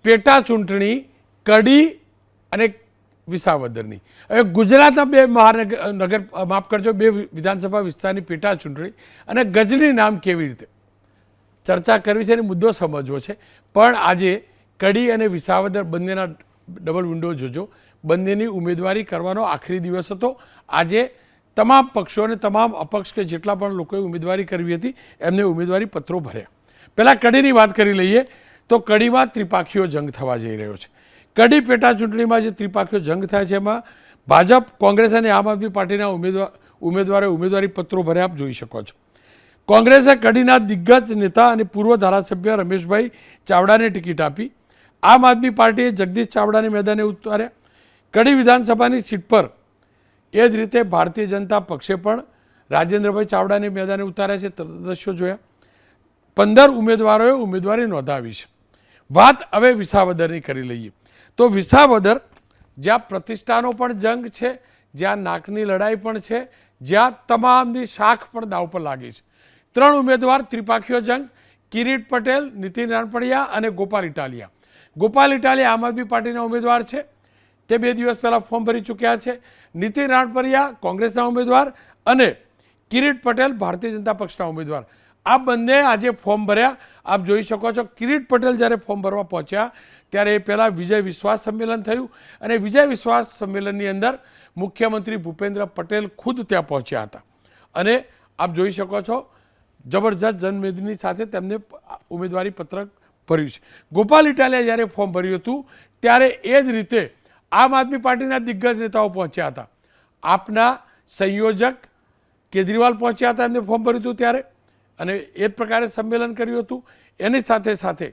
પેટા ચૂંટણી કડી અને વિસાવદરની. હવે ગુજરાતના બે મહાનગર માફ કરજો બે વિધાનસભા વિસ્તારની પેટા ચૂંટણી અને ગજની નામ કેવી રીતે ચર્ચા કરવી છે અને મુદ્દો સમજવો છે. પણ આજે કડી અને વિસાવદર બંનેના ડબલ વિન્ડો જોજો. બંનેની ઉમેદવારી કરવાનો આખરી દિવસ હતો. આજે તમામ પક્ષો અને તમામ અપક્ષ કે જેટલા પણ લોકોએ ઉમેદવારી કરવી હતી એમને ઉમેદવારી પત્રો ભર્યા. પહેલાં કડીની વાત કરી લઈએ તો કડીમાં ત્રિપાખીઓ જંગ થવા જઈ રહ્યો છે. કડી પેટા ચૂંટણીમાં જે ત્રિપાખીઓ જંગ થાય છે એમાં ભાજપ, કોંગ્રેસ અને આમ આદમી પાર્ટીના ઉમેદવારોએ ઉમેદવારી પત્રો ભર્યા આપ જોઈ શકો છો. કોંગ્રેસે કડીના દિગ્ગજ નેતા અને પૂર્વ ધારાસભ્ય રમેશભાઈ ચાવડાને ટિકિટ આપી. આમ આદમી પાર્ટીએ જગદીશ ચાવડાને મેદાને ઉતાર્યા. કડી વિધાનસભાની સીટ પર એ જ રીતે ભારતીય જનતા પક્ષે પણ રાજેન્દ્રભાઈ ચાવડાને મેદાને ઉતાર્યા છે. દ્રશ્યો જોયા. 15 ઉમેદવારોએ ઉમેદવારી નોંધાવી છે. વાત હવે વિસાવદરની કરી લઈએ તો વિસાવદર જ્યાં પ્રતિષ્ઠાનો પણ જંગ છે, જ્યાં નાકની લડાઈ પણ છે, જ્યાં તમામની શાખ પણ દાવ પર લાગી છે. 3 ઉમેદવાર ત્રિપાખીઓ જંગ કિરીટ પટેલ, નીતિન રાણપડિયા અને ગોપાલ ઇટાલિયા. ગોપાલ ઇટાલિયા આમ આદમી પાર્ટીના ઉમેદવાર છે. તે 2 દિવસ પહેલાં ફોર્મ ભરી ચૂક્યા છે. નીતિન રાણપડિયા કોંગ્રેસના ઉમેદવાર અને કિરીટ પટેલ ભારતીય જનતા પક્ષના ઉમેદવાર. આ બંને આજે ફોર્મ ભર્યા આપ જોઈ શકો છો. કિરીટ પટેલ જ્યારે ફોર્મ ભરવા પહોંચ્યા ત્યારે એ પહેલાં વિજય વિશ્વાસ સંમેલન થયું અને વિજય વિશ્વાસ સંમેલનની અંદર મુખ્યમંત્રી ભૂપેન્દ્ર પટેલ ખુદ ત્યાં પહોંચ્યા હતા અને આપ જોઈ શકો છો જબરજસ્ત જનમેદની સાથે તેમને ઉમેદવારી પત્રક ભર્યું છે. ગોપાલ ઇટાલિયા જ્યારે ફોર્મ ભર્યું હતું ત્યારે એ જ રીતે આમ આદમી પાર્ટીના દિગ્ગજ નેતાઓ પહોંચ્યા હતા. આપના સંયોજક કેજરીવાલ પહોંચ્યા હતા, એમને ફોર્મ ભર્યું હતું ત્યારે અને એ જ પ્રકારે સંમેલન કર્યું હતું. એની સાથે સાથે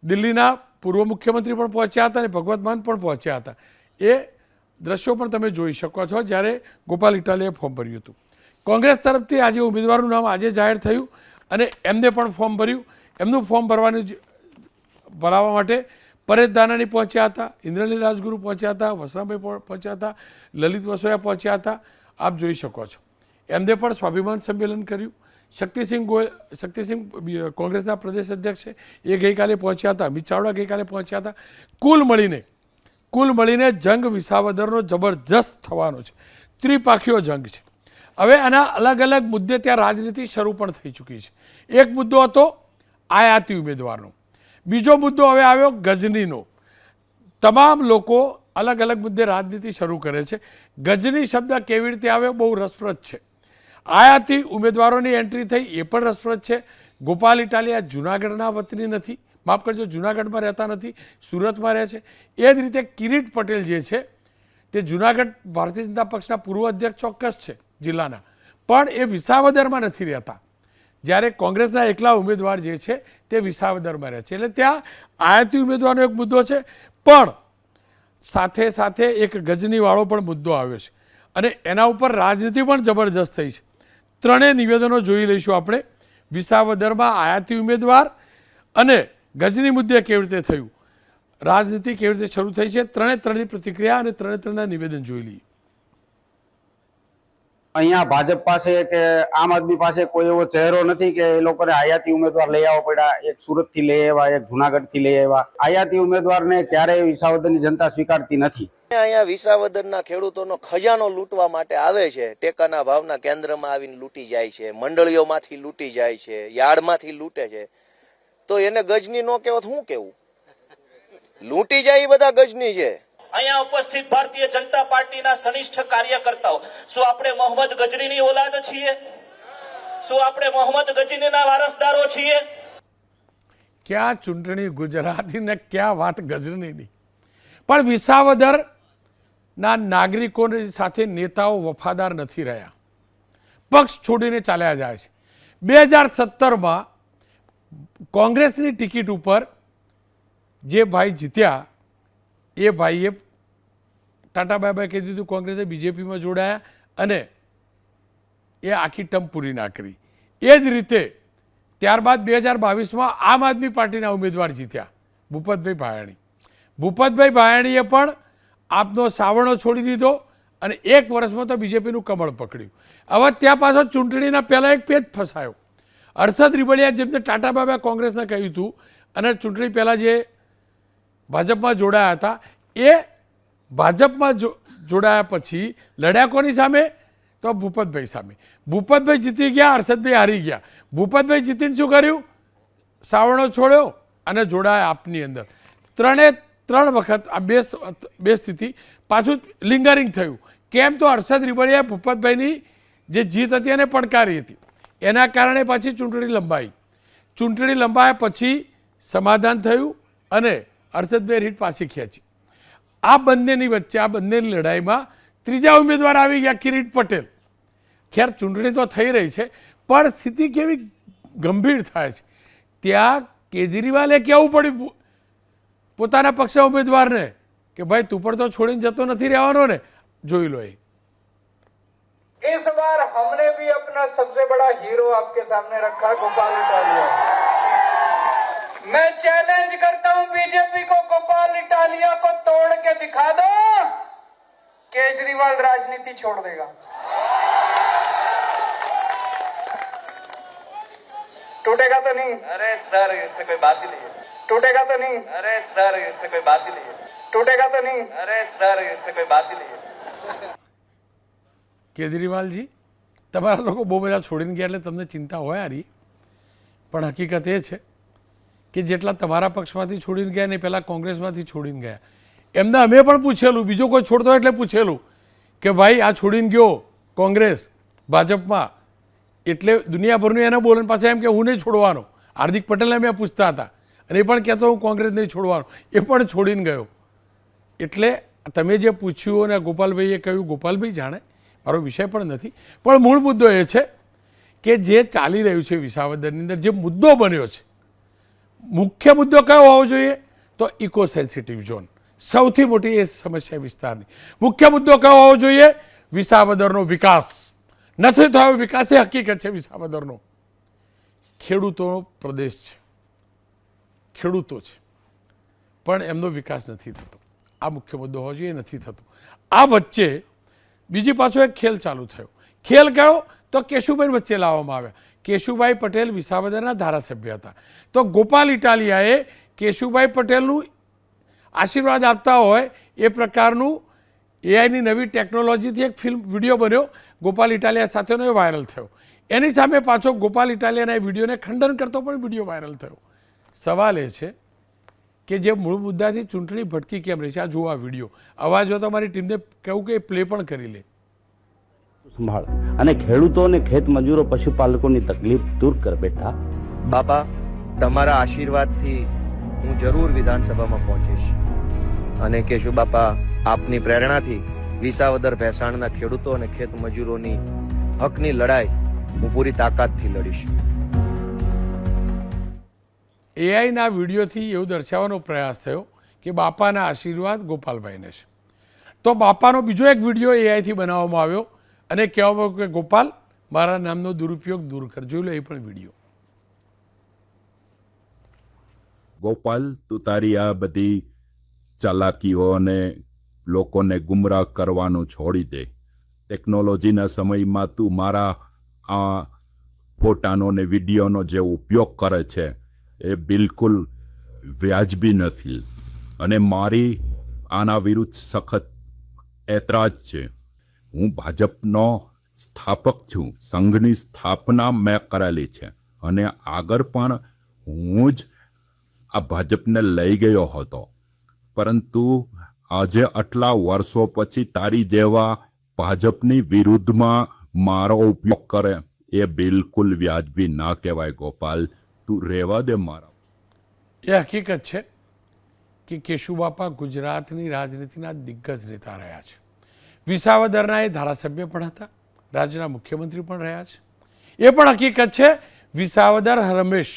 દિલ્હીના પૂર્વ મુખ્યમંત્રી પણ પહોંચ્યા હતા અને ભગવત માન પણ પહોંચ્યા હતા. એ દ્રશ્યો પણ તમે જોઈ શકો છો જ્યારે ગોપાલ ઇટાલિયાએ ફોર્મ ભર્યું હતું. કોંગ્રેસ તરફથી આજે ઉમેદવારનું નામ આજે જાહેર થયું અને એમને પણ ફોર્મ ભર્યું. એમનું ફોર્મ ભરાવવા માટે પરેશ ધાનાણી પહોંચ્યા હતા, ઇન્દ્રનીલ રાજગુરુ પહોંચ્યા હતા, વસરામભાઈ પહોંચ્યા હતા, લલિત વસોયા પહોંચ્યા હતા. આપ જોઈ શકો છો એમને પણ સ્વાભિમાન સંમેલન કર્યું. શક્તિસિંહ કોંગ્રેસના પ્રદેશ અધ્યક્ષ છે, એ ગઈકાલે પહોંચ્યા હતા. અમિત ચાવડા ગઈકાલે પહોંચ્યા હતા. કુલ મળીને જંગ વિસાવદરનો જબરજસ્ત થવાનો છે. ત્રિપાખીઓ જંગ છે. હવે આના અલગ અલગ મુદ્દે ત્યાં રાજનીતિ શરૂ પણ થઈ ચૂકી છે. એક મુદ્દો હતો આયાતી ઉમેદવારનો. બીજો મુદ્દો હવે આવ્યો ગજનીનો. તમામ લોકો અલગ અલગ મુદ્દે રાજનીતિ શરૂ કરે છે. ગજની શબ્દ કેવી રીતે આવ્યો બહુ રસપ્રદ છે. આયાતી ઉમેદવારોની એન્ટ્રી થઈ એ પણ રસપ્રદ છે. ગોપાલ ઇટાલિયા જૂનાગઢના વતની નથી, માફ કરજો જૂનાગઢમાં રહેતા નથી, સુરતમાં રહે છે. એ જ રીતે કિરીટ પટેલ જે છે તે જૂનાગઢ ભારતીય જનતા પક્ષના પૂર્વ અધ્યક્ષ ચોક્કસ છે જિલ્લાના, પણ એ વિસાવદરમાં નથી રહેતા. જ્યારે કોંગ્રેસના એકલા ઉમેદવાર જે છે તે વિસાવદરમાં રહે છે. એટલે ત્યાં આયાતી ઉમેદવારનો એક મુદ્દો છે, પણ સાથે સાથે એક ગજનીવાળો પણ મુદ્દો આવ્યો છે અને એના ઉપર રાજનીતિ પણ જબરજસ્ત થઈ છે. 3 નિવેદનો જોઈ લઈશું આપણે. વિસાવદરમાં આયાતી ઉમેદવાર અને ગજની મુદ્દે કેવી રીતે થયું, રાજનીતિ કેવી રીતે શરૂ થઈ છે, 3ની પ્રતિક્રિયા અને 3ના નિવેદન જોઈ લઈએ. અહીંયા ભાજપ પાસે કે આમ આદમી પાસે કોઈ એવો ચહેરો નથી કે એ લોકોને આયાતી ઉમેદવાર લઈ આવવા પડ્યા. એક સુરત થી લઈ આવ્યા, એક જુનાગઢ થી લઈ આવ્યા. આયાતી ઉમેદવારને ક્યારેય વિસાવદરની જનતા સ્વીકારતી નથી. અહીંયા વિસાવદરના ખેડૂતોનો ખજાનો લૂંટવા માટે આવે છે. ટેકાના ભાવના કેન્દ્રમાં આવીને લૂંટી જાય છે, મંડળીઓમાંથી લૂંટી જાય છે, યાર્ડમાંથી લૂંટે છે. તો એને ગજની નો કહેવાય શું કેવું? લૂંટી જાય એ બધા ગજની છે. અહીંયા ઉપસ્થિત ભારતીય જનતા પાર્ટીના સનિષ્ઠ કાર્યકર્તાઓ, શું આપણે મોહમ્મદ ગજનીની ઓલાદ છીએ? શું આપણે મોહમ્મદ ગજનીના વારસદારો છીએ? ક્યાં ચૂંટણી ગુજરાતી ને ક્યાં વાત ગજનીની. પણ વિસાવદરના નાગરિકોની સાથે નેતાઓ વફાદાર નથી રહ્યા, પક્ષ છોડીને ચાલ્યા જાય છે. 2017માં કોંગ્રેસની ટિકિટ ઉપર જે ભાઈ જીત્યા એ ભાઈએ ટાટા બાય બાય કહી દીધું, કોંગ્રેસે બીજેપીમાં જોડાયા અને એ આખી ટર્મ પૂરી ના કરી. એ જ રીતે ત્યારબાદ 2022માં આમ આદમી પાર્ટીના ઉમેદવાર જીત્યા ભૂપતભાઈ ભાયાણી. ભૂપતભાઈ ભાયાણીએ પણ આપનો સાવરણો છોડી દીધો અને 1 વર્ષમાં તો બીજેપીનું કમળ પકડ્યું. હવે ત્યાં પાછો ચૂંટણીના પહેલાં એક પેજ ફસાયો. હર્ષદ રીબડિયા જેમને ટાટા બાબા કોંગ્રેસને કહ્યું હતું અને ચૂંટણી પહેલાં જે ભાજપમાં જોડાયા હતા એ ભાજપમાં જોડાયા પછી લડ્યા કોની સામે? તો ભૂપતભાઈ સામે. ભૂપતભાઈ જીતી ગયા, હર્ષદભાઈ હારી ગયા. ભૂપતભાઈ જીતીને શું કર્યું? સાવરણો છોડ્યો અને જોડાયા આપની અંદર. ત્રણ વખત આ બે સ્થિતિ પાછું લિંગરિંગ થયું. કેમ? તો હર્ષદ રીબડિયાએ ભૂપતભાઈની જે જીત હતી એને પડકારી હતી. એના કારણે પાછી ચૂંટણી લંબાઈ. ચૂંટણી લંબાયા પછી સમાધાન થયું અને હર્ષદભાઈ રીટ પાછી ખેંચી. આ બંનેની વચ્ચે, આ બંનેની લડાઈમાં ત્રીજા ઉમેદવાર આવી ગયા, કિરીટ પટેલ. ખેર ચૂંટણી તો થઈ રહી છે, પણ સ્થિતિ કેવી ગંભીર થાય છે. ત્યાં કેજરીવાલે કહેવું પડ્યું પોતાના પક્ષના ઉમેદવારને કે ભાઈ તું પણ તો છોડીને જતો નથી રહેવાનો ને. જોઈ લો. इस बार हमने भी अपना सबसे बड़ा हीरो आपके सामने रखा, गोपाल इटालिया। मैं चैलेंज करता हूं बीजेपी को, गोपाल इटालिया को तोड़ के दिखा दो, केजरीवाल राजनीति छोड़ देगा। टूटेगा तो नहीं? अरे सर इससे कोई बात ही नहीं है। टूटेगा तो नहीं? अरे सर इससे कोई बात ही नहीं है। टूटेगा तो नहीं? अरे सर इससे कोई बात ही नहीं है। કેજરીવાલજી, તમારા લોકો બહુ બધા છોડીને ગયા એટલે તમને ચિંતા હોય હારી, પણ હકીકત એ છે કે જેટલા તમારા પક્ષમાંથી છોડીને ગયા ને પહેલાં કોંગ્રેસમાંથી છોડીને ગયા એમને અમે પણ પૂછેલું, બીજો કોઈ છોડતો એટલે પૂછેલું કે ભાઈ આ છોડીને ગયો કોંગ્રેસ ભાજપમાં એટલે દુનિયાભરનું એને બોલે પાછા એમ કે હું નહીં છોડવાનો. હાર્દિક પટેલને અમે પૂછતા હતા અને એ પણ કહેતો હું કોંગ્રેસ નહીં છોડવાનો, એ પણ છોડીને ગયો. એટલે તમે જે પૂછ્યું અને ગોપાલભાઈએ કહ્યું, ગોપાલભાઈ જાણે, મારો વિષય પણ નથી, પણ મૂળ મુદ્દો એ છે કે જે ચાલી રહ્યું છે વિસાવદરની અંદર, જે મુદ્દો બન્યો છે, મુખ્ય મુદ્દો કયો હોવો જોઈએ? તો ઇકો સેન્સિટિવ ઝોન, સૌથી મોટી એ સમસ્યા વિસ્તારની. મુખ્ય મુદ્દો કયો હોવો જોઈએ? વિસાવદરનો વિકાસ. નથી થયો વિકાસ, એ હકીકત છે વિસાવદરનો. ખેડૂતોનો પ્રદેશ છે, ખેડૂતો છે, પણ એમનો વિકાસ નથી થતો. આ મુખ્ય મુદ્દો હોવો જોઈએ, નથી થતો. આ વચ્ચે બીજી પાછો એક ખેલ ચાલુ થયો. ખેલ કયો? તો કેશુભાઈ વચ્ચે લાવવામાં આવ્યા. કેશુભાઈ પટેલ વિસાવદરના ધારાસભ્ય હતા, તો ગોપાલ ઇટાલિયાએ કેશુભાઈ પટેલનું આશીર્વાદ આપતા હોય એ પ્રકારનું એઆઈની નવી ટેકનોલોજીથી એક વિડીયો બન્યો ગોપાલ ઇટાલિયા સાથેનો, એ વાયરલ થયો. એની સામે પાછો ગોપાલ ઇટાલિયાના એ વિડીયોને ખંડન કરતો પણ વિડીયો વાયરલ થયો. સવાલ એ છે કે જે મૂળ મુદ્દાથી ચૂંટણી ભટકી કેમ રહી છે? આ જુઓ આ વિડીયો. અવાજ હોય તો અમારી ટીમને કહું કે એ પ્લે પણ કરી લે. સંભાળ અને ખેડૂતો અને ખેત મજૂરો પશુપાલકોની તકલીફ દૂર કર બેઠા. બાપા, તમારા આશીર્વાદથી હું જરૂર વિધાનસભામાં પહોંચીશ અને કેશુ બાપા, આપની પ્રેરણાથી વિસાવદર ભેસાણના ખેડૂતો અને ખેત મજૂરોની હકની લડાઈ હું પૂરી તાકાતથી લડીશ. એઆઈના વિડીયોથી એવું દર્શાવવાનો પ્રયાસ થયો કે બાપાના આશીર્વાદ ગોપાલભાઈને છે. તો બાપાનો બીજો એક વિડીયો એઆઈથી બનાવવામાં આવ્યો અને કહેવામાં આવ્યું કે ગોપાલ, મારા નામનો દુરુપયોગ દૂર કર. જોઈ લો એ પણ વિડીયો. ગોપાલ, તું તારી આ બધી ચાલાકીઓ અને લોકોને ગુમરાહ કરવાનું છોડી દે. ટેકનોલોજીના સમયમાં તું મારા આ ફોટાનો ને વિડીયોનો જે ઉપયોગ કરે છે એ બિલકુલ વ્યાજબી નથી અને મારી આના વિરુદ્ધ સખત એતરાજ છે. હું ભાજપનો સ્થાપક છું, સંઘની સ્થાપના મેં કરેલી છે અને આગળ પણ હું જ આ ભાજપને લઈ ગયો હતો, પરંતુ આજે આટલા વર્ષો પછી તારી જેવા ભાજપની વિરુદ્ધમાં મારો ઉપયોગ કરે એ બિલકુલ વ્યાજબી ના કહેવાય. ગોપાલ, તું રહેવા દે મારા. એ હકીકત છે કે કેશુબાપા ગુજરાતની રાજનીતિના દિગ્ગજ નેતા રહ્યા છે. વિસાવદરના એ ધારાસભ્ય પણ હતા, રાજ્યના મુખ્યમંત્રી પણ રહ્યા છે. એ પણ હકીકત છે વિસાવદર હંમેશ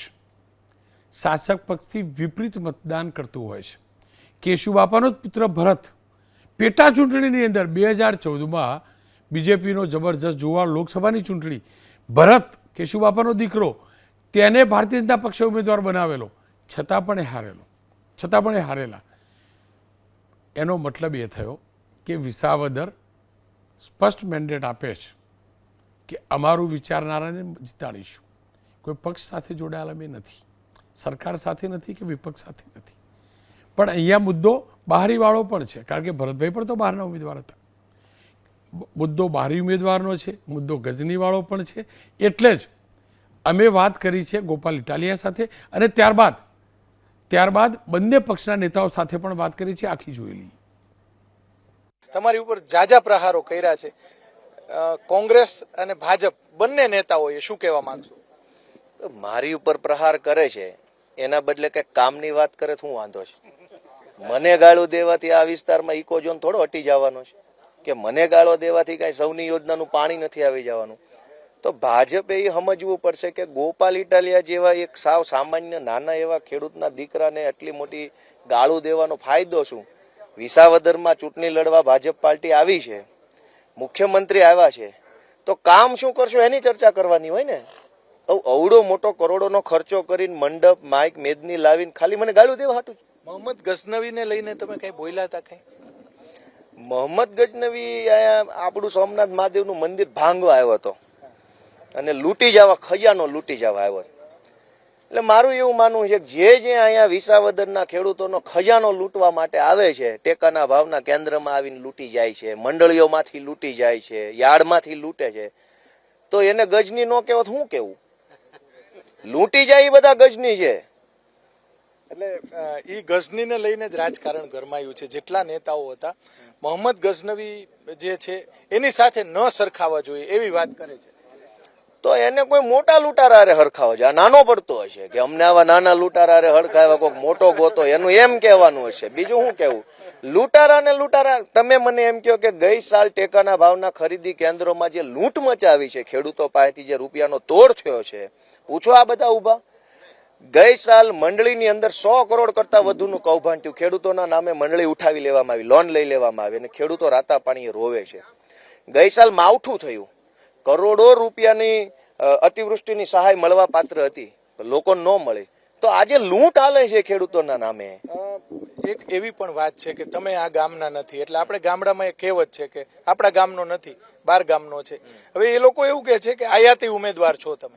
શાસક પક્ષથી વિપરીત મતદાન કરતું હોય છે. કેશુબાપાનો જ પુત્ર ભરત પેટા ચૂંટણીની અંદર 2014માં બીજેપીનો જબરજસ્ત જોવા લોકસભાની ચૂંટણી, ભરત કેશુબાપાનો દીકરો, તેને ભારતીય જનતા પક્ષે ઉમેદવાર બનાવેલો, છતાં પણ એ હારેલા. એનો મતલબ એ થયો કે વિસાવદર સ્પષ્ટ મેન્ડેટ આપે છે કે અમારું વિચારનારાને જીતાડીશું. કોઈ પક્ષ સાથે જોડાયેલા અમે નથી, સરકાર સાથે નથી કે વિપક્ષ સાથે નથી, પણ અહીંયા મુદ્દો બહારીવાળો પણ છે, કારણ કે ભરતભાઈ પણ તો બહારના ઉમેદવાર હતા. મુદ્દો બહારી ઉમેદવારનો છે, મુદ્દો ગજનીવાળો પણ છે. એટલે જ અમે વાત કરી છે ગોપાલ ઇટાલિયા સાથે, અને ત્યારબાદ બંને પક્ષના નેતાઓ સાથે પણ વાત કરી છે. આખી જોયેલી. તમારી ઉપર જાજા પ્રહારો કર્યા છે કોંગ્રેસ અને ભાજપ બંને નેતાઓએ, શું કહેવા માંગશો? મારી ઉપર પ્રહાર કરે છે એના બદલે કઈ કામની વાત કરે તો હું વાંધો છે? મને ગાળો દેવાથી આ વિસ્તારમાં ઇકોઝોન થોડો હટી જવાનો છે, કે મને ગાળો દેવાથી કઈ સૌની યોજનાનું પાણી નથી આવી જવાનું. તો ભાજપે એ સમજવું પડશે કે ગોપાલ ઇટાલિયા જેવા એક સાવ સામાન્ય નાના એવા ખેડૂતના દીકરાને આટલી મોટી ગાળો દેવાનો ફાયદો શું? વિસાવદરમાં ચૂંટણી લડવા ભાજપ પાર્ટી આવી છે, મુખ્યમંત્રી આવ્યા છે, તો કામ શું કરશો એની ચર્ચા કરવાની હોય ને. અવડો મોટો કરોડોનો ખર્ચો કરીને મંડપ માઇક મેદની લાવીને ખાલી મને ગાળું દેવા હાટું. મોહમ્મદ ગઝનવીને લઈને તમે કઈ બોલ્યા હતા? કઈ મોહમ્મદ ગઝનવી અહીંયા આપણું સોમનાથ મહાદેવનું મંદિર ભાંગવા આવ્યો હતો અને લૂંટી જવા, ખજાનો લૂંટી જવા આવ્યો. એટલે મારું એવું માનવું છે કે જે અહીંયા વિસાવદરના ખેડૂતોનો ખજાનો લૂંટવા માટે આવે છે, ટેકાના ભાવના કેન્દ્રમાં આવીને લૂંટી જાય છે, મંડળીઓમાંથી લૂંટી જાય છે, યાર્ડમાંથી લૂંટે છે, તો એને ગજની ન કહેવાય શું કેવું? લૂંટી જાય એ બધા ગજની છે. એટલે એ ગઝનીને લઈને જ રાજકારણ ગરમાયું છે. જેટલા નેતાઓ હતા, મોહમ્મદ ગઝનવી જે છે એની સાથે ન સરખાવા જોઈએ એવી વાત કરે છે. તો એને કોઈ મોટા લૂંટારા હરખાવો છે. આ નાનો પડતો હશે કે અમને આવા નાના લૂંટારા હરખાવ્યા, કોઈક મોટો ગોતો, એનું એમ કહેવાનું હશે. બીજું શું કેવું? લૂંટારા તમે મને એમ કહો કે ગઈ સાલ ટેકાના ભાવના ખરીદી કેન્દ્રોમાં જે લૂંટ મચાવી છે, ખેડૂતો પાસેથી જે રૂપિયાનો તોડ થયો છે, પૂછો આ બધા ઉભા. ગઈ સાલ મંડળીની અંદર 100 કરોડ કરતા વધુનું કૌભાંડ થયું. ખેડૂતોના નામે મંડળી ઉઠાવી લેવામાં આવી, લોન લઈ લેવામાં આવી અને ખેડૂતો રાતા પાણીએ રોવે છે. ગઈ સાલ માવઠું થયું, કરોડો રૂપિયાની અતિવૃષ્ટિની સહાય મળવા પાત્ર હતી, લોકો ન મળી. તો આજે લૂંટ હાલે છે ખેડૂતોના નામે. એક એવી પણ વાત છે કે તમે આ ગામના નથી, એટલે આપણે ગામડામાં એક કહેવત છે કે આપણા ગામનો નથી, બાર ગામનો છે. હવે એ લોકો એવું કહે છે કે આયાતી ઉમેદવાર છો તમે,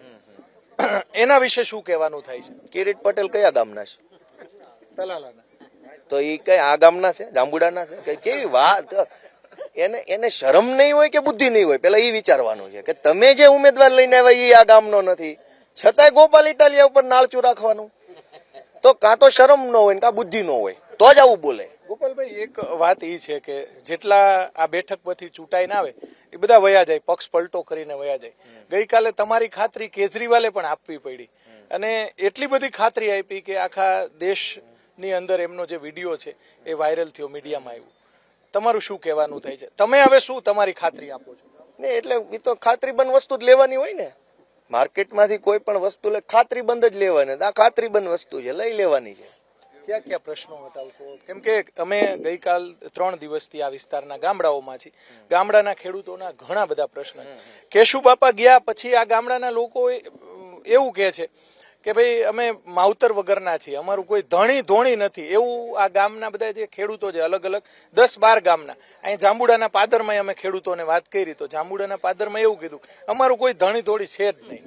એના વિશે શું કહેવાનું થાય છે? કિરીટ પટેલ કયા ગામના છે? તલાલાના. તો એ કઈ આ ગામના છે? જાંબુડાના છે? કેવી વાત! એને શરમ નહીં હોય કે બુદ્ધિ નહીં હોય? પેલા એ વિચારવાનું છે કે તમે જે ઉમેદવાર લઈને આવ્યા એ આ ગામનો નથી, છતાંય ગોપાલ ઇટાલિયા ઉપર નાળચું રાખવાનું. તો કાં તો શરમ ન હોય કાં બુદ્ધિ ન હોય, તો જ આવું બોલે. ગોપાલભાઈ, એક વાત એ છે કે જેટલા આ બેઠક પરથી ચૂંટાઈને આવે એ બધા વયા જાય, પક્ષ પલટો કરીને વયા જાય. ગઈકાલે તમારી ખાતરી કેજરીવાલે પણ આપવી પડી, અને એટલી બધી ખાતરી આપી કે આખા દેશની અંદર એમનો જે વિડીયો છે એ વાયરલ થયો, મીડિયામાં આવ્યું. તમારું શું કહેવાનું થાય છે? તમે હવે શું તમારી ખાતરી આપો છો? ને એટલે એ તો ખાતરીબંધ વસ્તુ જ લેવાની હોય ને. માર્કેટમાંથી કોઈ પણ વસ્તુ લે ખાતરીબંધ જ લેવાની. આ ખાતરીબંધ વસ્તુ છે, લઈ લેવાની છે. ક્યાં ક્યાં પ્રશ્નો બતાવશો? કેમ કે અમે ગઈકાલ 3 દિવસથી આ વિસ્તારના ગામડાઓમાં છીએ. ગામડાના ખેડૂતોના ઘણા બધા પ્રશ્ન. કેશુબાપા ગયા પછી આ ગામડાના લોકો એવું કહે છે કે ભાઈ અમે માવતર વગરના છીએ, અમારું કોઈ ધણી ધોણી નથી, એવું આ ગામના બધા જે ખેડૂતો છે, અલગ અલગ 10-12 ગામના. અહીં જાંબુડાના પાદરમાં અમે ખેડૂતોને વાત કરી, તો જાંબુડાના પાદરમાં એવું કીધું અમારું કોઈ ધણી ધોળી છે જ નહીં.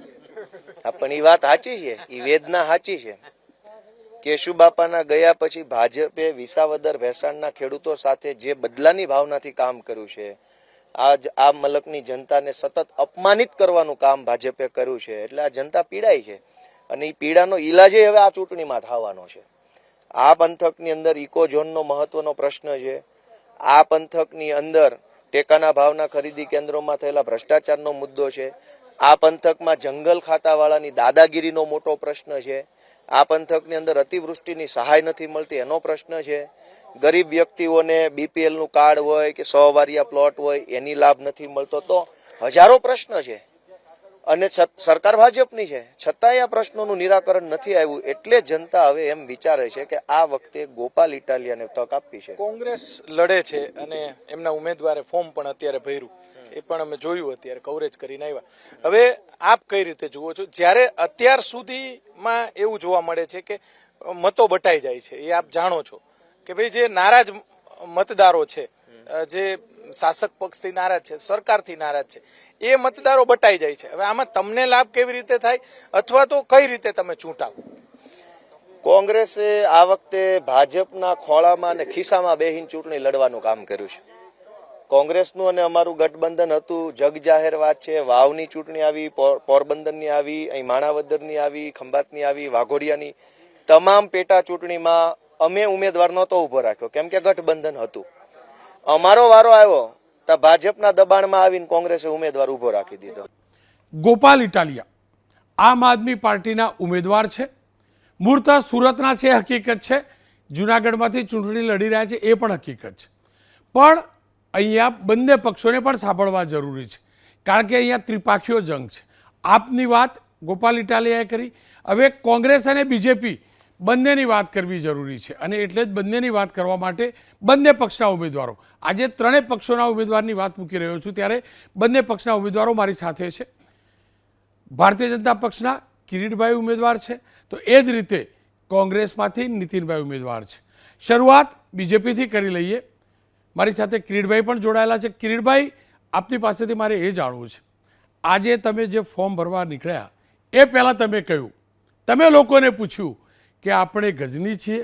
પણ એ વાત સાચી છે, એ વેદના સાચી છે. કેશુબાપાના ગયા પછી ભાજપે વિસાવદર ભેસાણના ખેડૂતો સાથે જે બદલાની ભાવનાથી કામ કર્યું છે, આજ આ મલકની જનતાને સતત અપમાનિત કરવાનું કામ ભાજપે કર્યું છે. એટલે આ જનતા પીડાય છે, અને એ પીડાનો ઈલાજ હવે આ ચૂંટણીમાં થવાનો છે. આ પંથકની અંદર ઇકોઝોનનો મહત્વનો પ્રશ્ન છે. આ પંથકની અંદર ટેકાના ભાવના ખરીદી કેન્દ્રોમાં થયેલા ભ્રષ્ટાચારનો મુદ્દો છે. આ પંથકમાં જંગલ ખાતાવાળાની દાદાગીરીનો મોટો પ્રશ્ન છે. આ પંથકની અંદર અતિવૃષ્ટિની સહાય નથી મળતી એનો પ્રશ્ન છે. ગરીબ વ્યક્તિઓને બીપીએલ નું કાર્ડ હોય કે 100 વારિયા પ્લોટ હોય એની લાભ નથી મળતો. તો હજારો પ્રશ્ન છે, અને સરકાર ભાજપની છે, છતાંય આ પ્રશ્નોનું નિરાકરણ નથી આવ્યું. એટલે જનતા હવે એમ વિચારે છે કે આ વખતે ગોપાલ ઇટાલિયાને તક આપવી છે. કોંગ્રેસ લડે છે અને એમના ઉમેદવારે ફોર્મ પણ અત્યારે ભર્યું, એ પણ અમે જોયું, અત્યારે કવરેજ કરીને આવ્યા. હવે આપ કઈ રીતે જુઓ છો? જ્યારે અત્યાર સુધીમાં એવું જોવા મળે છે કે મતો બટાઈ જાય છે, એ આપ જાણો છો કે ભાઈ જે નારાજ મતદારો છે, જે શાસક પક્ષથી નારાજ છે, સરકારથી નારાજ છે, એ મતદારો બટાઈ જાય છે. હવે આમાં તમને લાભ કેવી રીતે થાય, અથવા તો કઈ રીતે તમે ચૂંટાવો? કોંગ્રેસે આ વખતે ભાજપના ખોળામાં અને ખિસ્સામાં બેહીને ચૂંટણી લડવાનું કામ કર્યું છે. કોંગ્રેસનું અને અમારું ગઠબંધન હતું, જગ જાહેર વાત છે. વાવની ચૂંટણી આવી, પોરબંદરની આવી, અહીં માણાવદરની આવી, ખંભાતની આવી, વાઘોડિયાની, તમામ પેટા ચૂંટણીમાં અમે ઉમેદવાર નહોતો ઉભો રાખ્યો, કેમ કે ગઠબંધન હતું. અમારો વારો આવ્યો તો ભાજપના દબાણમાં આવીને કોંગ્રેસે ઉમેદવાર ઉભો રાખી દીધો. ગોપાલ ઇટાલિયા આમ આદમી પાર્ટીના ઉમેદવાર છે, મૂળ સુરતના છે, હકીકત છે. જુનાગઢમાંથી ચૂંટણી લડી રહ્યા છે એ પણ હકીકત છે. પણ અહીંયા બંને પક્ષોને પણ સાંભળવા જરૂરી છે, કારણ કે અહીંયા ત્રિપાખીઓ જંગ છે. આપની વાત ગોપાલ ઇટાલિયાએ કરી, હવે કોંગ્રેસ અને બીજેપી બંનેની વાત કરવી જરૂરી છે. અને એટલે જ બંનેની વાત કરવા માટે બંને પક્ષના ઉમેદવારો, આજે ત્રણેય પક્ષોના ઉમેદવારની વાત મૂકી રહ્યો છું, ત્યારે બંને પક્ષના ઉમેદવારો મારી સાથે છે. ભારતીય જનતા પક્ષના કિરીટભાઈ ઉમેદવાર છે, તો એ જ રીતે કોંગ્રેસમાંથી નીતિનભાઈ ઉમેદવાર છે. શરૂઆત બીજેપીથી કરી લઈએ. મારી સાથે કિરીટભાઈ પણ જોડાયેલા છે. કિરીટભાઈ, આપની પાસેથી મારે એ જાણવું છે, આજે તમે જે ફોર્મ ભરવા નીકળ્યા એ પહેલાં તમે કહ્યું, તમે લોકોને પૂછ્યું કે આપણે ગજની છીએ,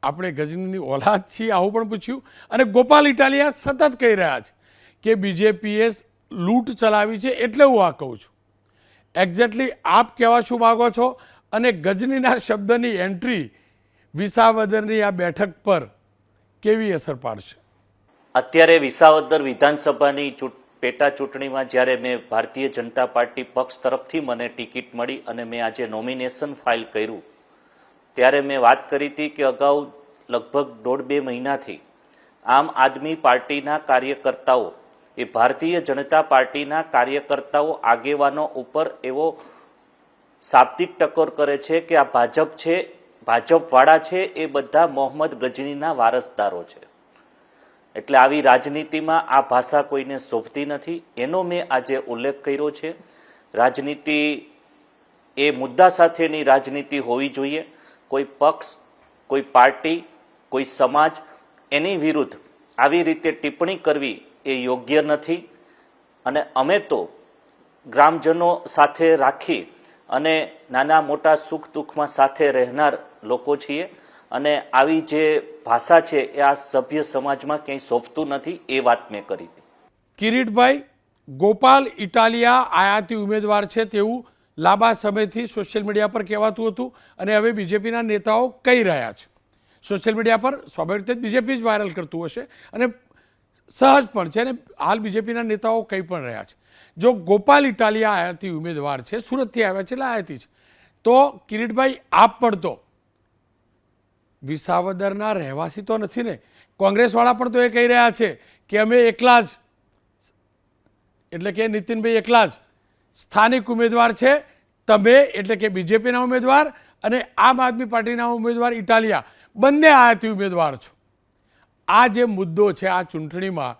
આપણે ગજનીની ઓલાદ છીએ, આવું પણ પૂછ્યું. અને ગોપાલ ઇટાલિયા સતત કહી રહ્યા છે કે બીજેપીએ લૂંટ ચલાવી છે, એટલે હું આ કહું છું. એક્ઝેક્ટલી આપ કહેવા શું માગો છો, અને ગજનીના શબ્દની એન્ટ્રી વિસાવદરની આ બેઠક પર કેવી અસર પાડશે? અત્યારે વિસાવદર વિધાનસભાની પેટા ચૂંટણીમાં જ્યારે મેં ભારતીય જનતા પાર્ટી પક્ષ તરફથી મને ટિકિટ મળી અને મેં આજે નોમિનેશન ફાઇલ કર્યું, ત્યારે મેં વાત કરી હતી કે અગાઉ લગભગ 1.5-2 મહિનાથી આમ આદમી પાર્ટીના કાર્યકર્તાઓ, એ ભારતીય જનતા પાર્ટીના કાર્યકર્તાઓ, આગેવાનો ઉપર એવો શાબ્દિક ટકોર કરે છે કે આ ભાજપ છે, ભાજપવાળા છે એ બધા મોહમ્મદ ગજનીના વારસદારો છે. એટલે આવી રાજનીતિમાં આ ભાષા કોઈને શોભતી નથી, એનો મેં આજે ઉલ્લેખ કર્યો છે. રાજનીતિ એ મુદ્દા સાથેની રાજનીતિ હોવી જોઈએ. કોઈ પક્ષ, કોઈ પાર્ટી, કોઈ સમાજ, એની વિરુદ્ધ આવી રીતે ટિપ્પણી કરવી એ યોગ્ય નથી. અને અમે તો ગ્રામજનો સાથે રાખી અને નાના મોટા સુખ દુઃખમાં સાથે રહેનાર લોકો છીએ, અને આવી જે ભાષા છે એ આ સભ્ય સમાજમાં ક્યાંય શોભતું નથી, એ વાત મેં કરી હતી. કિરીટભાઈ, ગોપાલ ઇટાલિયા આયાતી ઉમેદવાર છે તેવું લાંબા સમયથી સોશિયલ મીડિયા પર કહેવાતું હતું, અને હવે બીજેપીના નેતાઓ કહી રહ્યા છે. સોશિયલ મીડિયા પર સ્વાભાવિક રીતે બીજેપી જ વાયરલ કરતું હશે, અને સહજ પણ છે, અને હાલ બીજેપીના નેતાઓ કહી પણ રહ્યા છે. જો ગોપાલ ઇટાલિયા આયાતી ઉમેદવાર છે, સુરતથી આવ્યા છે એટલે આયાતી છે, તો કિરીટભાઈ આપ પણ તો વિસાવદરના રહેવાસી તો નથી ને? કોંગ્રેસવાળા પણ તો એ કહી રહ્યા છે કે અમે એકલા જ, એટલે કે નીતિનભાઈ એકલા જ સ્થાનિક ઉમેદવાર છે, તમે એટલે કે બીજેપીના ઉમેદવાર અને આમ આદમી પાર્ટીના ઉમેદવાર ઇટાલિયા બંને આયાતી ઉમેદવાર છો. આ જે મુદ્દો છે આ ચૂંટણીમાં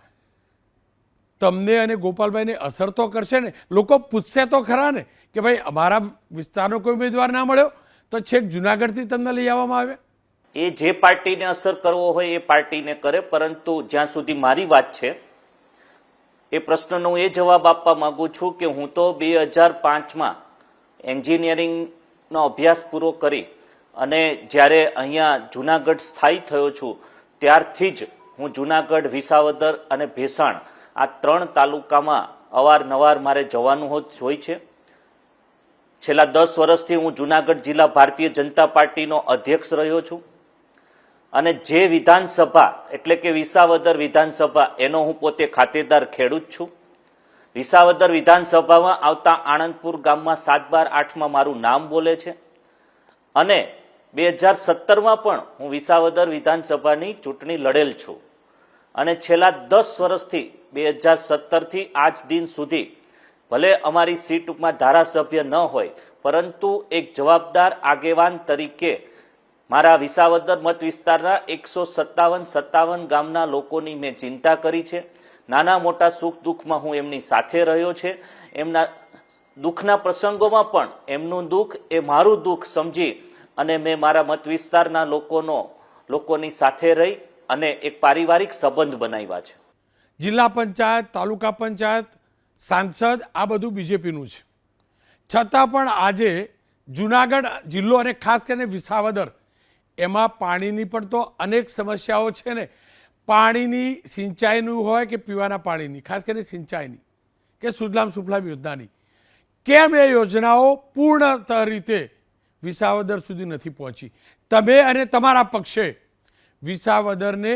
તમને અને ગોપાલભાઈને અસર તો કરશે ને? લોકો પૂછશે તો ખરા ને કે ભાઈ અમારા વિસ્તારનો કોઈ ઉમેદવાર ના મળ્યો તો છેક જુનાગઢથી તમને લઈ આવવામાં આવે? એ જે પાર્ટીને અસર કરવો હોય એ પાર્ટીને કરે, પરંતુ જ્યાં સુધી મારી વાત છે એ પ્રશ્નનો હું એ જવાબ આપવા માંગુ છું કે હું તો 2005માં એન્જિનિયરિંગનો અભ્યાસ પૂરો કરી અને જ્યારે અહીંયા જુનાગઢ સ્થાયી થયો છું ત્યારથી જ હું જુનાગઢ, વિસાવદર અને ભેસાણ આ 3 તાલુકામાં અવારનવાર મારે જવાનું હોય છે. છેલ્લા 10 વર્ષથી હું જુનાગઢ જિલ્લા ભારતીય જનતા પાર્ટીનો અધ્યક્ષ રહ્યો છું, અને જે વિધાનસભા એટલે કે વિસાવદર વિધાનસભા એનો હું પોતે ખાતેદાર ખેડૂત છું. વિસાવદર વિધાનસભામાં આવતા આણંદપુર ગામમાં 7/12/8માં મારું નામ બોલે છે, અને 2017માં પણ હું વિસાવદર વિધાનસભાની ચૂંટણી લડેલ છું. અને છેલ્લા 10 વર્ષથી 2017થી આજ દિન સુધી ભલે અમારી સીટમાં ધારાસભ્ય ન હોય, પરંતુ એક જવાબદાર આગેવાન તરીકે મારા વિસાવદર મત વિસ્તારના 157 ગામના લોકોની મેં ચિંતા કરી છે. નાના મોટા સુખ દુઃખમાં હું એમની સાથે રહ્યો છે. એમના દુઃખના પ્રસંગોમાં પણ એમનું દુઃખ એ મારું દુઃખ સમજી અને મેં મારા મત વિસ્તારના લોકોની સાથે રહી અને એક પારિવારિક સંબંધ બનાવ્યા છે. જિલ્લા પંચાયત, તાલુકા પંચાયત, સાંસદ આ બધું બીજેપીનું છે, છતાં પણ આજે જુનાગઢ જિલ્લો અને ખાસ કરીને વિસાવદર એમાં પાણીની પણ તો અનેક સમસ્યાઓ છે ને, પાણીની સિંચાઈનું હોય કે પીવાના પાણીની, ખાસ કરીને સિંચાઈની કે સુજલામ સુફલામ યોજનાની, કેમ એ યોજનાઓ પૂર્ણતઃ રીતે વિસાવદર સુધી નથી પહોંચી? તમે અને તમારા પક્ષે વિસાવદરને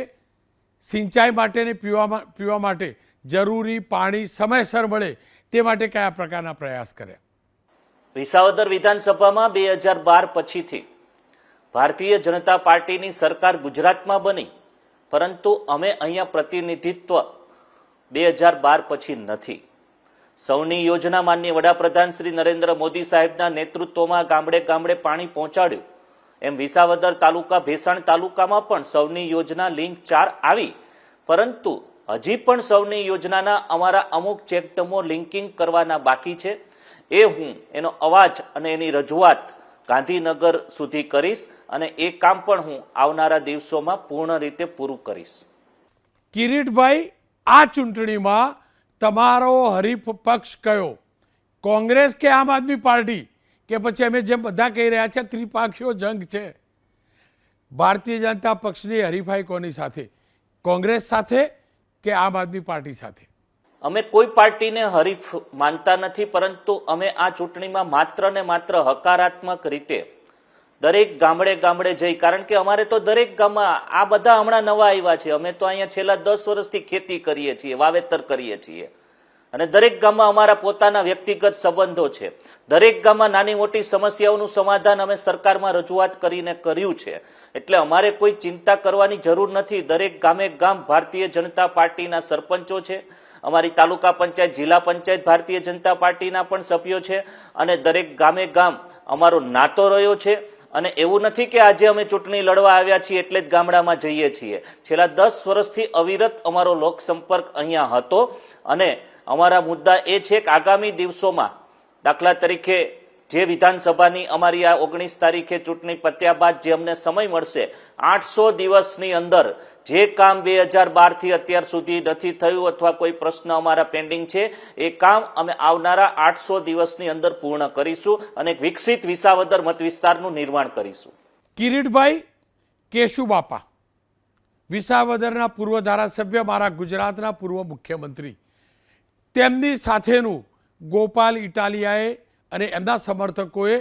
સિંચાઈ માટે ને પીવા માટે જરૂરી પાણી સમયસર મળે તે માટે કયા પ્રકારના પ્રયાસ કર્યા? વિસાવદર વિધાનસભામાં 2012 પછીથી ભારતીય જનતા પાર્ટીની સરકાર ગુજરાતમાં બની, પરંતુ અમે અહીંયા પ્રતિનિધિત્વ 2012 પછી નથી. સૌની યોજના માનનીય વડાપ્રધાન શ્રી નરેન્દ્ર મોદી સાહેબના નેતૃત્વમાં ગામડે ગામડે પાણી પહોંચાડ્યું, એમ વિસાવદર તાલુકા ભેસાણ તાલુકામાં પણ સૌની યોજના લિંક 4 આવી, પરંતુ હજી પણ સૌની યોજનાના અમારા અમુક ચેકડેમો લિંકિંગ કરવાના બાકી છે. એ હું એનો અવાજ અને એની રજૂઆત ગાંધીનગર સુધી કરીશ અને એ કામ પણ હું આવનારા દિવસોમાં પૂર્ણ રીતે પૂરું કરીશ. કિરીટભાઈ, આ ચૂંટણીમાં તમારો હરીફ પક્ષ કયો? કોંગ્રેસ કે આમ આદમી પાર્ટી? કે પછી અમે જેમ બધા કહી રહ્યા છે ત્રિપાખીઓ જંગ છે? ભારતીય જનતા પક્ષની હરીફાઈ કોની સાથે? કોંગ્રેસ સાથે કે આમ આદમી પાર્ટી સાથે? અમે કોઈ પાર્ટીને હરીફ માનતા નથી, પરંતુ અમે આ ચૂંટણીમાં માત્ર ને માત્ર હકારાત્મક રીતે દરેક ગામડે ગામડે જઈ, કારણ કે અમારે તો દરેક ગામમાં આ બધા હમણાં નવા આવ્યા છે, અમે તો અહીંયા છેલ્લા 10 વર્ષથી ખેતી કરીએ છીએ, વાવેતર કરીએ છીએ, અને દરેક ગામમાં અમારા પોતાના વ્યક્તિગત સંબંધો છે. દરેક ગામમાં નાની મોટી સમસ્યાઓનું સમાધાન અમે સરકારમાં રજૂઆત કરીને કર્યું છે. એટલે અમારે કોઈ ચિંતા કરવાની જરૂર નથી. દરેક ગામે ગામ ભારતીય જનતા પાર્ટીના સરપંચો છે, અમારી તાલુકા પંચાયત, જિલ્લા પંચાયત ભારતીય જનતા પાર્ટીના પણ સભ્યો છે, અને દરેક ગામે ગામ અમારો નાતો રહ્યો છે. અને એવું નથી કે આજે અમે ચૂંટણી લડવા આવ્યા છીએ એટલે જ ગામડામાં જઈએ છીએ. છેલ્લા 10 વર્ષથી અવિરત અમારો લોકસંપર્ક અહીંયા હતો, અને અમારા મુદ્દા એ છે કે આગામી દિવસોમાં, દાખલા તરીકે જે વિધાનસભાની અમારી આ 19 તારીખે ચૂંટણી પત્યા બાદ જે અમને સમય મળશે, 800 દિવસની અંદર જે કામ 2012 થી અત્યાર સુધી નથી થયું અથવા કોઈ પ્રશ્ન અમારા પેન્ડિંગ છે, એ કામ અમે આવનારા 800 દિવસની અંદર પૂર્ણ કરીશું અને એક વિકસિત વિસાવદર મત વિસ્તારનું નિર્માણ કરીશું. કિરીટભાઈ, કેશુબાપા વિસાવદરના પૂર્વ ધારાસભ્ય, મારા ગુજરાતના પૂર્વ મુખ્યમંત્રી, તેમની સાથેનું ગોપાલ ઇટાલિયાએ અને એમના સમર્થકોએ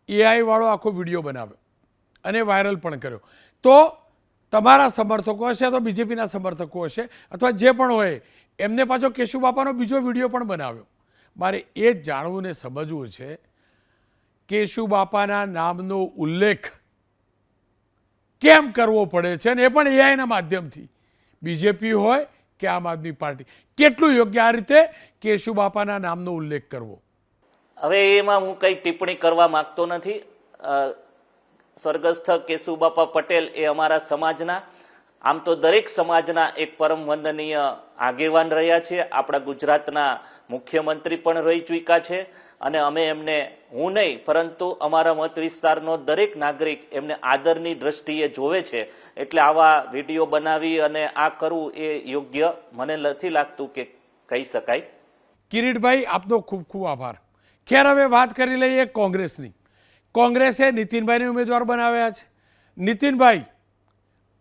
AI વાળો આખો વિડીયો બનાવ્યો અને વાયરલ પણ કર્યો. તો તમારા સમર્થકો હશે તો બીજેપીના સમર્થકો હશે અથવા જે પણ હોય, એમને પાછો કેશુબાપાનો બીજો વિડીયો પણ બનાવ્યો. મારે એ જ જાણવું ને સમજવું છે, કેશુબાપાના નામનો ઉલ્લેખ કેમ કરવો પડે છે, અને એ પણ AIના માધ્યમથી? બીજેપી હોય કે આમ આદમી પાર્ટી, કેટલું યોગ્ય આ રીતે કેશુબાપાના નામનો ઉલ્લેખ કરવો? હવે એમાં હું કઈ ટિપ્પણી કરવા માંગતો નથી. સ્વર્ગસ્થ કેશુબાપા પટેલ એ અમારા સમાજના, આમ તો દરેક સમાજના એક પરમ વંદનીય આગેવાન રહ્યા છે, આપણા ગુજરાતના મુખ્યમંત્રી પણ રહી ચૂક્યા છે, અને અમે એમને, હું નહીં પરંતુ અમારા મત વિસ્તારનો દરેક નાગરિક એમને આદરની દ્રષ્ટિએ જોવે છે. એટલે આવા વિડીયો બનાવી અને આ કરવું એ યોગ્ય મને નથી લાગતું કે કહી શકાય. કિરીટભાઈ, આપનો ખૂબ ખૂબ આભાર. ખેર, હવે વાત કરી લઈએ કોંગ્રેસની. કોંગ્રેસે નીતિનભાઈને ઉમેદવાર બનાવ્યા છે. નીતિનભાઈ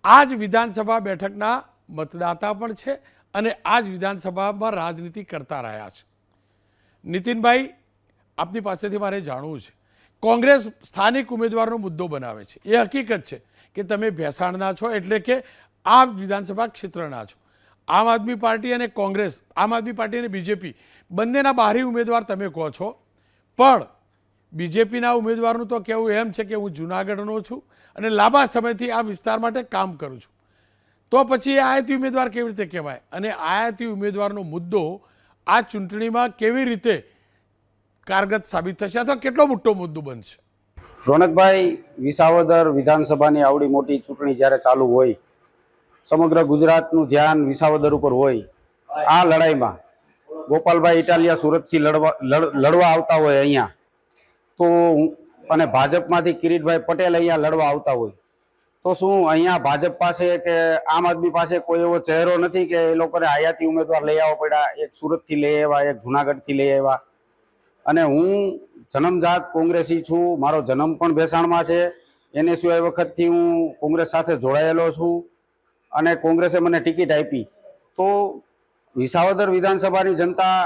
આ જ વિધાનસભા બેઠકના મતદાતા પણ છે અને આ જ વિધાનસભામાં રાજનીતિ કરતા રહ્યા છે. નીતિનભાઈ, આપની પાસેથી મારે જાણવું છે, કોંગ્રેસ સ્થાનિક ઉમેદવારનો મુદ્દો બનાવે છે, એ હકીકત છે કે તમે ભેસાણના છો એટલે કે આ વિધાનસભા ક્ષેત્રના છો. આમ આદમી પાર્ટી અને કોંગ્રેસ, આમ આદમી પાર્ટી અને બીજેપી બંનેના બાહરી ઉમેદવાર તમે કહો છો, પણ બીજેપીના ઉમેદવારનું તો કહેવું એમ છે કે હું જુનાગઢનો છું અને લાંબા સમયથી આ વિસ્તાર માટે કામ કરું છું. તો પછી આયાતી ઉમેદવાર કેવી રીતે કહેવાય? અને આયાતી ઉમેદવારનો મુદ્દો આ ચૂંટણીમાં કેવી રીતે કારગત સાબિત થશે અથવા કેટલો મોટો મુદ્દો બનશે? રોનકભાઈ, વિસાવદર વિધાનસભાની આવડી મોટી ચૂંટણી જ્યારે ચાલુ હોય, સમગ્ર ગુજરાતનું ધ્યાન વિસાવદર ઉપર હોય, આ લડાઈમાં ગોપાલભાઈ ઇટાલિયા સુરતથી લડવા આવતા હોય અહીંયા, તો અને ભાજપમાંથી કિરીટભાઈ પટેલ અહીંયા લડવા આવતા હોય, તો શું અહીંયા ભાજપ પાસે કે આમ આદમી પાસે કોઈ એવો ચહેરો નથી કે એ લોકોને આયાતી ઉમેદવાર લઈ આવવા પડ્યા? એક સુરતથી લઈ આવ્યા, એક જુનાગઢથી લઈ આવ્યા. અને હું જન્મજાત કોંગ્રેસી છું, મારો જન્મ પણ ભેસાણમાં છે, NSUI વખતથી હું કોંગ્રેસ સાથે જોડાયેલો છું અને કોંગ્રેસે મને ટિકિટ આપી. તો વિસાવદર વિધાનસભાની જનતા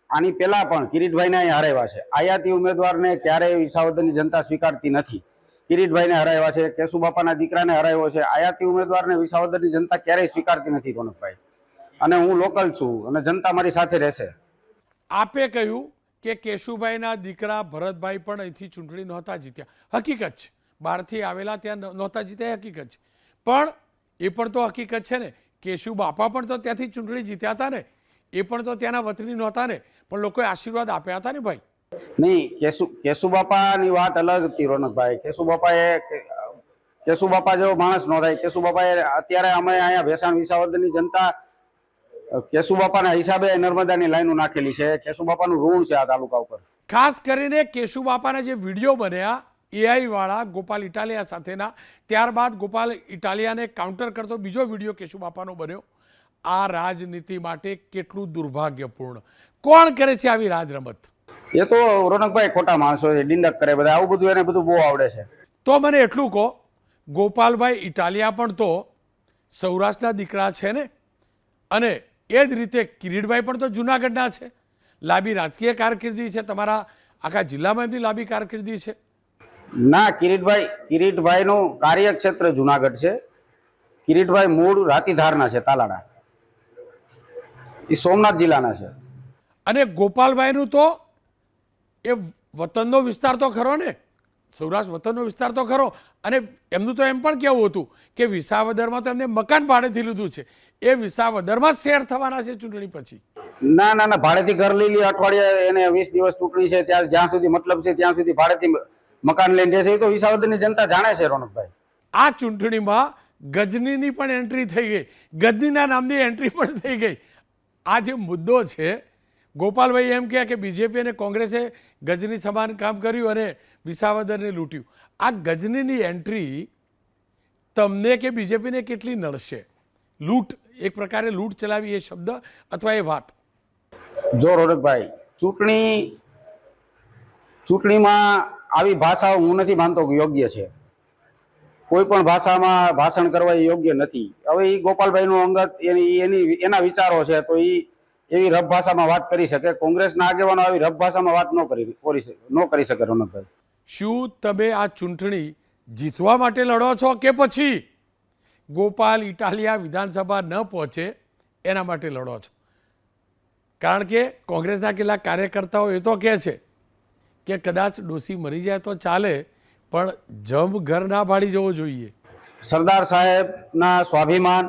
આની પહેલા પણ કિરીટભાઈને અહીં હરાવ્યા છે. આયાતી ઉમેદવારને ક્યારેય વિસાવદરની જનતા સ્વીકારતી નથી. કિરીટભાઈને હરાવ્યા છે, કેશુબાપાના દીકરાને હરાવ્યો છે. આયાતી ઉમેદવારને વિસાવદરની જનતા ક્યારેય સ્વીકારતી નથી રોનકભાઈ. અને હું લોકલ છું અને જનતા મારી સાથે રહેશે. આપે કહ્યું કે કેશુભાઈના દીકરા ભરતભાઈ પણ અહીંથી ચૂંટણી નહોતા જીત્યા. હકીકત છે, બહારથી આવેલા ત્યાં નહોતા જીત્યા, એ હકીકત છે. પણ એ પણ તો હકીકત છે ને, કેશુ બાપા પણ તો ત્યાંથી ચૂંટણી જીત્યા હતા ને, એ પણ તો ત્યાંના વતની નહોતા ને, પણ લોકોએ આશીર્વાદ આપ્યા હતા ને ભાઈ. નહીં, કેશુબાપાની વાત અલગ હતી રોનકભાઈ. કેશુબાપા જેવો માણસ ન થાય. કેશુબાપાએ અત્યારે અમે અહીંયા ભેસાણ વિસાવદરની જનતા કેશુબાપાના હિસાબે નર્મદાની લાઈનો નાખેલી છે. કેશુબાપાનું ઋણ છે આ તાલુકા ઉપર. ખાસ કરીને કેશુબાપાના જે વિડીયો બન્યા AI વાળા ગોપાલ ઇટાલિયા સાથેના, ત્યારબાદ ગોપાલ ઇટાલિયાને કાઉન્ટર કરતો બીજો વિડીયો કેશુબાપાનો બન્યો. આ રાજનીતિ માટે કેટલું દુર્ભાગ્યપૂર્ણ. કોણ કરે છે આવી રાજરમત? એ તો રોનકભાઈ ખોટા માણસો છે, ડિંડક કરે બધા. આવું બધું એને બધું બહુ આવડે છે. તો મને એટલું કહો, ગોપાલભાઈ ઇટાલિયા પણ તો સૌરાષ્ટ્રના દીકરા છે ને, અને એ જ રીતે કિરીટભાઈ પણ તો જુનાગઢના છે. લાંબી રાજકીય કારકિર્દી છે, તમારા આખા જિલ્લામાં એમની લાંબી કારકિર્દી છે. ના, કિરીટભાઈનું કાર્યક્ષેત્ર જુનાગઢ છે. કિરીટભાઈ મૂળ રાતીધારના છે, તાલાડા. એ સોમનાથ જિલ્લાના છે. અને ગોપાલભાઈનું તો એ વતનનો વિસ્તાર તો ખરો ને, સૌરાષ્ટ્ર વતનનો વિસ્તાર તો ખરો. અને એમનું તો એમ પણ કહેવું હતું કે વિસાવદરમાં તો એમને મકાન ભાડેથી લીધું છે, એ વિસાવદરમાં જ શેર થવાના છે ચૂંટણી પછી. ના, ભાડેથી ઘર લઈ લે. અઠવાડિયે એને 20 દિવસ ચૂંટણી છે, ત્યાં જ્યાં સુધી મતલબ છે ત્યાં સુધી ભાડેથી મકાન લઈને રહેશે. એ તો વિસાવદરની જનતા જાણે છે રોનકભાઈ. આ ચૂંટણીમાં ગજનીની પણ એન્ટ્રી થઈ ગઈ, ગજનીના નામની એન્ટ્રી પણ થઈ ગઈ. આ જે મુદ્દો છે, ગોપાલભાઈ એમ કહે કે બીજેપી અને કોંગ્રેસે ગજની સમાન કામ કર્યું અને વિસાવદરને લૂંટ્યું. આ ગજનીની એન્ટ્રી તમને કે બીજેપીને કેટલી નડશે? લૂંટ, એક પ્રકારે લૂંટ ચલાવી એ શબ્દ અથવા એ વાત? જો રોનકભાઈ, ચૂંટણીમાં આવી ભાષાઓ હું નથી માનતો કે યોગ્ય છે. કોઈ પણ ભાષામાં ભાષણ કરવા એ યોગ્ય નથી. હવે એ ગોપાલભાઈનું અંગત એના વિચારો છે, તો એ એવી રફ ભાષામાં વાત કરી શકે. કોંગ્રેસના આગેવાનો આવી રફ ભાષામાં વાત ન કરી શકે રોનકભાઈ. શું તમે આ ચૂંટણી જીતવા માટે લડો છો કે પછી ગોપાલ ઇટાલિયા વિધાનસભા ન પહોંચે એના માટે લડો છો? કારણ કે કોંગ્રેસના કેટલાક કાર્યકર્તાઓ એ તો કહે છે કે કદાચ ડોસી મરી જાય તો ચાલે, પણ જમ ઘર ના ભાડી જવો જોઈએ. સરદાર સાહેબના સ્વાભિમાન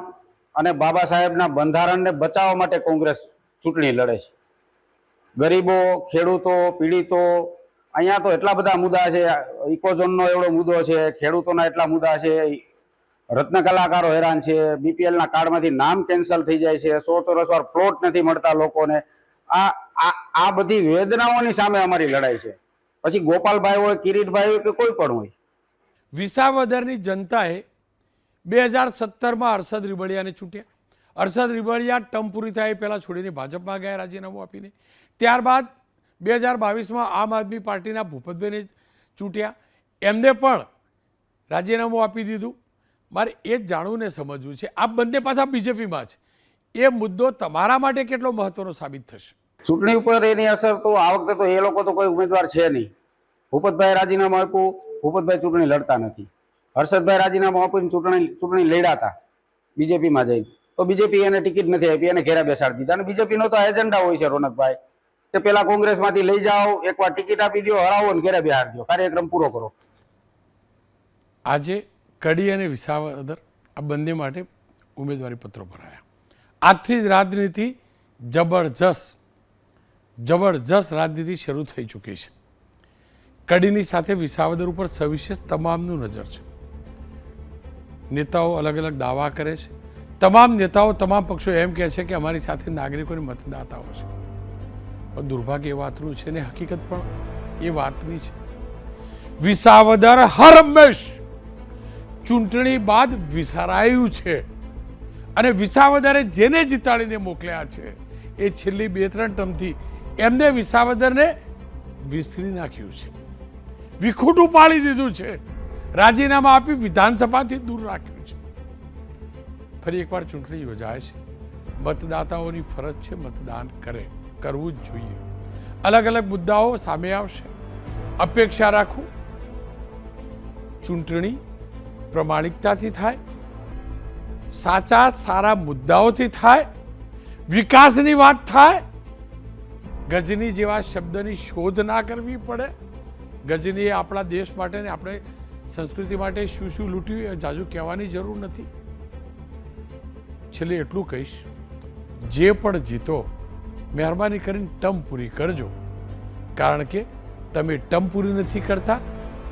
અને બાબા સાહેબના બંધારણને બચાવવા માટે કોંગ્રેસ ચૂંટણી લડે છે. ગરીબો, ખેડૂતો, પીડિતો, અહીંયા તો એટલા બધા મુદ્દા છે. ઇકોઝોનનો એવડો મુદ્દો છે, ખેડૂતોના એટલા મુદ્દા છે, રત્ન કલાકારો હેરાન છે, BPLના કાર્ડમાંથી નામ કેન્સલ થઈ જાય છે, 100 ચોરસ વાર પ્લોટ નથી મળતા લોકોને. આ બધી વેદનાઓની સામે અમારી લડાઈ છે. પછી ગોપાલભાઈ હોય, કિરીટભાઈ હોય કે કોઈ પણ હોય. વિસાવદરની જનતાએ 2017માં હર્ષદ રીબડિયાને ચૂંટ્યા. હર્ષદ રીબડિયા ટર્મ પૂરી થાય પહેલાં છોડીને ભાજપમાં ગયા રાજીનામું આપીને. ત્યારબાદ 2022માં આમ આદમી પાર્ટીના ભૂપતભાઈને ચૂંટ્યા, એમને પણ રાજીનામું આપી દીધું. મારે એ જ જાણવું ને સમજવું છે, આ બંને પાછા બીજેપીમાં છે, એ મુદ્દો તમારા માટે કેટલો મહત્વનો સાબિત થશે? ચૂંટણી ઉપર એની અસર તો આ વખતે તો એ લોકો તો કોઈ ઉમેદવાર છે નહીં. ભૂપતભાઈ રાજીનામું આપ્યું, ભૂપતભાઈ ચૂંટણી લડતા નથી. હર્ષદભાઈ રાજીનામું આપીને ચૂંટણી લડ્યા હતા બીજેપીમાં જઈને, તો બીજેપી એને ટિકિટ નથી આપી, એને ઘેરા બેસાડી દીધા. અને બીજેપીનો તો એજન્ડા હોય છે રોનકભાઈ કે પેલા કોંગ્રેસમાંથી લઈ જાઓ, એકવાર ટિકિટ આપી દો, હરાવો ને ઘેરા બેહાડી દો, કાર્યક્રમ પૂરો કરો. આજે કડી અને વિસાવદર આ બંને માટે ઉમેદવારી પત્રો ભરાયા. આજથી જ રાજનીતિ જબરજસ્ત રાજનીતિ શરૂ થઈ ચૂકી છે. કડીની સાથે વિસાવદર ઉપર સવિશેષ તમામનું નજર છે. નેતાઓ અલગ અલગ દાવા કરે છે. તમામ નેતાઓ, તમામ પક્ષો એમ કહે છે કે અમારી સાથે નાગરિકોને મતદાતાઓ છે. પણ દુર્ભાગ્ય એ વાતનું છે ને હકીકત પણ એ વાતની છે. વિસાવદર હર હંમેશ ચૂંટણી બાદ વિસરાયું છે. અને વિસાવદરે જેને જીતાડીને મોકલ્યા છે એ છેલ્લી 2-3 ટર્મથી એમને વિસાવદરને વિસરી નાખ્યું છે, વિખૂટું પાડી દીધું છે. રાજીનામા આપી વિધાનસભાથી દૂર રાખ્યું છે. ફરી એકવાર ચૂંટણી યોજાય છે. મતદાતાઓની ફરજ છે મતદાન કરવું જ જોઈએ. અલગ અલગ મુદ્દાઓ સામે આવશે. અપેક્ષા રાખું ચૂંટણી પ્રમાણિકતાથી થાય, સાચા સારા મુદ્દાઓથી થાય, વિકાસની વાત થાય. ગજની જેવા શબ્દની શોધ ના કરવી પડે. ગજનીએ આપણા દેશ માટે ને આપણે સંસ્કૃતિ માટે શું શું લૂંટ્યું એ જાજુ કહેવાની જરૂર નથી. છેલ્લે એટલું કહીશ, જે પણ જીતો મહેરબાની કરીને ટર્મ પૂરી કરજો. કારણ કે તમે ટર્મ પૂરી નથી કરતા,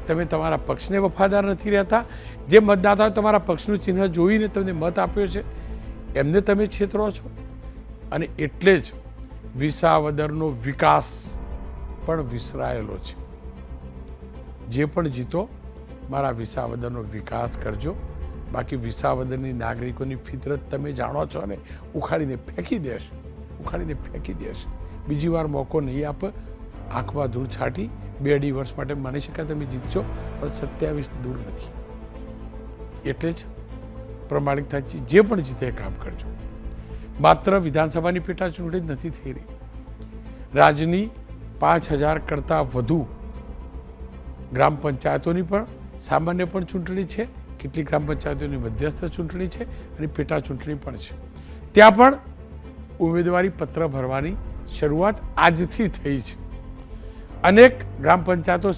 તમે તમારા પક્ષને વફાદાર નથી રહેતા. જે મતદાતાઓ તમારા પક્ષનું ચિહ્ન જોઈને તમને મત આપ્યો છે એમને તમે છેતરો છો. અને એટલે જ વિસાવદરનો વિકાસ પણ વિસરાયેલો છે. જે પણ જીતો મારા વિસાવદરનો વિકાસ કરજો. બાકી વિસાવદરની નાગરિકોની ફિતરત તમે જાણો છો ને, ઉખાડીને ફેંકી દેશે, ઉખાડીને ફેંકી દેશે. બીજી વાર મોકો નહીં આપે. આંખમાં ધૂળ છાંટી 2-2.5 વર્ષ માટે માની શકાય તમે જીતશો, પણ 27 દૂર નથી. એટલે જ પ્રમાણિકતાથી જે પણ જીતે એ કામ કરજો. માત્ર વિધાનસભાની પેટા ચૂંટણી જ નથી થઈ રહી. રાજ્યની 5000 કરતાં વધુ ગ્રામ પંચાયતોની પણ સામાન્ય પણ ચૂંટણી છે. કેટલીક ગ્રામ પંચાયતોની મધ્યસ્થ ચૂંટણી છે અને પેટા ચૂંટણી પણ છે. ત્યાં પણ ઉમેદવારી પત્ર ભરવાની શરૂઆત આજથી થઈ છે. અનેક ગ્રામ પંચાયતો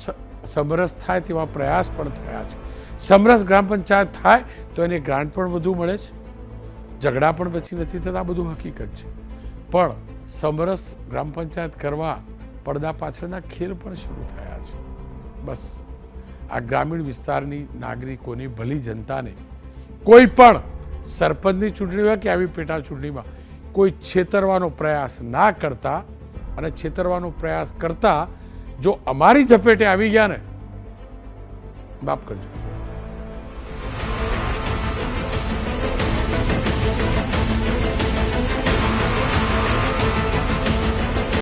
સમરસ થાય તેવા પ્રયાસ પણ થયા છે. સમરસ ગ્રામ પંચાયત થાય તો એને ગ્રાન્ટ પણ વધુ મળે છે, ઝઘડા પણ પછી નથી થતા. બધું હકીકત છે. પણ સમરસ ગ્રામ પંચાયત કરવા પડદા પાછળના ખેલ પણ શરૂ થયા છે. બસ આ ગ્રામીણ વિસ્તારની નાગરિકોની ભલી જનતાને કોઈ પણ સરપંચની ચૂંટણી હોય કે આવી પેટા ચૂંટણીમાં કોઈ છેતરવાનો પ્રયાસ ના કરતા, અને છેતરવાનો પ્રયાસ કરતા જો અમારી ઝપેટે આવી ગયા ને, માફ કરજો,